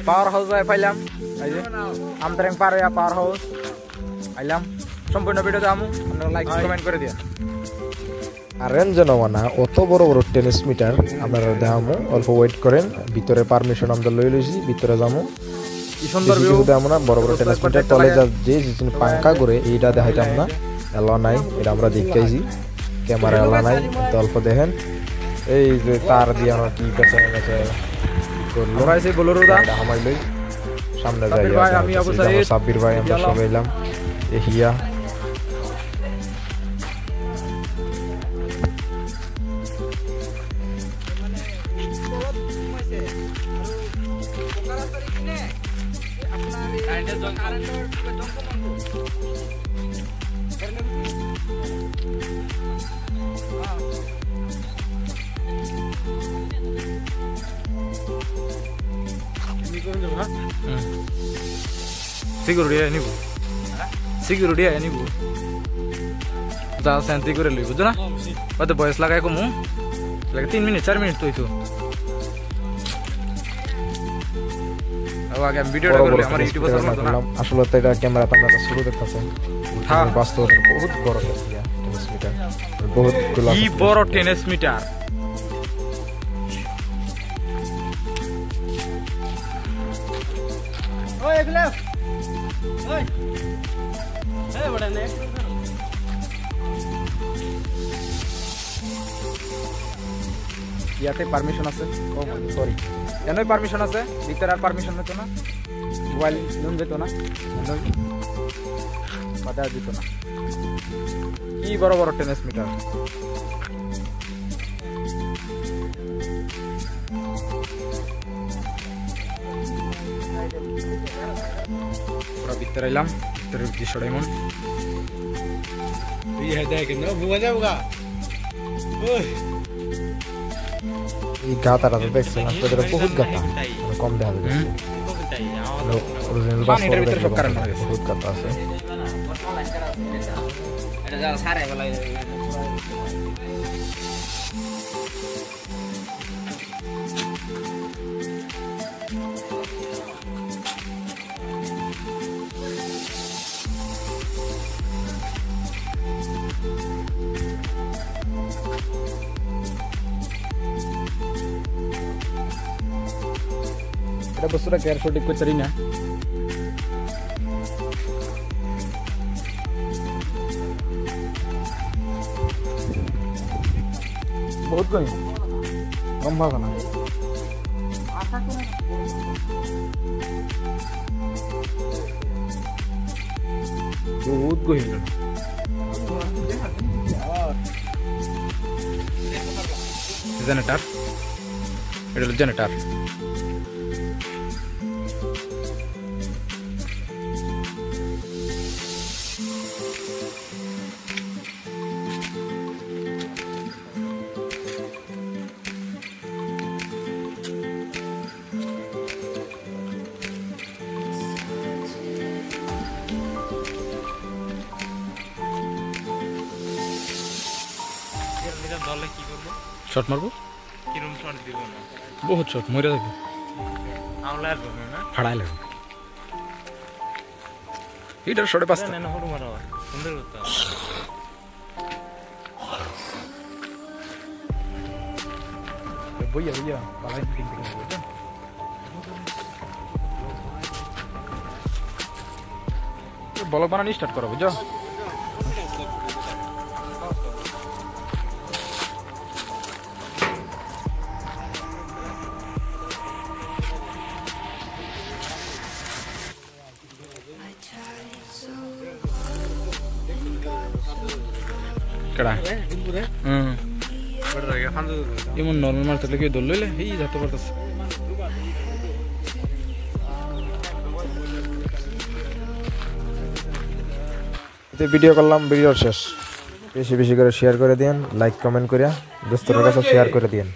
power house ভাই পাইলাম এই যে আমতরেং পাড়া পাওয়ার হাউস আইলাম সম্পূর্ণ ভিডিওতে আমু আপনারা লাইক কমেন্ট করে দিন আর রেঞ্জনো না অত বড় বড় টেনিস মিটার আপনারা দেখামু অল্প ওয়েট করেন ভিতরে পারমিশন আমরা লই লইছি ভিতরে যামু কি সুন্দর ভিউ দেখামু না বড় বড় টেনিস মিটার তলে যা যে পাঙ্কা করে এইটা দেখাইতাম না এলা নাই এটা আমরা দেখাইছি ক্যামেরা এলা নাই তো অল্প দেখেন এই যে তার দিয়ে আমরা কি পেছনে গেছে করলো আমরা এসে বলরুদা আমাই লই সামনে যাই ভাই আমি আবু সাইদ সাব্বির ভাই আমরা সবাই এলাম এ হিয়া সিকিউরিটি আনিব যা শান্তি করে লই বুঝছো না কত বয়স লাগাই কমু লাগে 3 মিনিট 4 মিনিট তুই তো আগে আমি ভিডিওটা করলে আমার ইউটিউবে সার্চ করতে না আসলে তো এটা ক্যামেরা আপনারা শুরু দেখতেছেন হ্যাঁ বাস্তবে বহুত বড় টেনিস মিটার বহুত কি বড় টেনিস মিটার ওই এগুলা ওই এই বড় নে ইয়াতে পারমিশন আছে ও সরি কেন পারমিশন আছে ভিতরে আর পারমিশন নিত না মোবাইল নুন যেত না বাধা দিত না কি বড় বড় টেনিস মিটার পুরো ভিতরে এলাম ভিতরে দৃশ্য এমন ये देख ना बुआ जाऊगा ओए এই গাতাটা তো দেখছেন আপনাদের বহুত গাতা কম দেখা যায় অরিজিনাল পানির ভিতরে সব কারণ আছে বহুত গাতা আছে এটা যা সারে বলা এটা বস্তুটা কেয়ার সঠিক করতে পারি না বহুত কম কম ভালো না বহুত গহিল জেনারেটর এটা হলো জেনারেটর শট মারবো কিরম শট দিব না বহুত শট মরে যাবে আমলা আর বনে না ফাড়াই লাগবে এটার শটে পাঁচটা না হলো মারা সুন্দর করতে বইয়া বইয়া বালাই পিং পিং বুঝছো ব্লগ বানানো স্টার্ট করো বুঝছো কেডা বড় রে ফান্দু এমন নরমাল মারতে লাগে দল লইলে এই যেতে পারতাছে ভিডিও করলাম ভিডিও শেষ বেশি বেশি করে শেয়ার করে দিন লাইক কমেন্ট করিয়া দোস্তদের কাছে শেয়ার করে দিন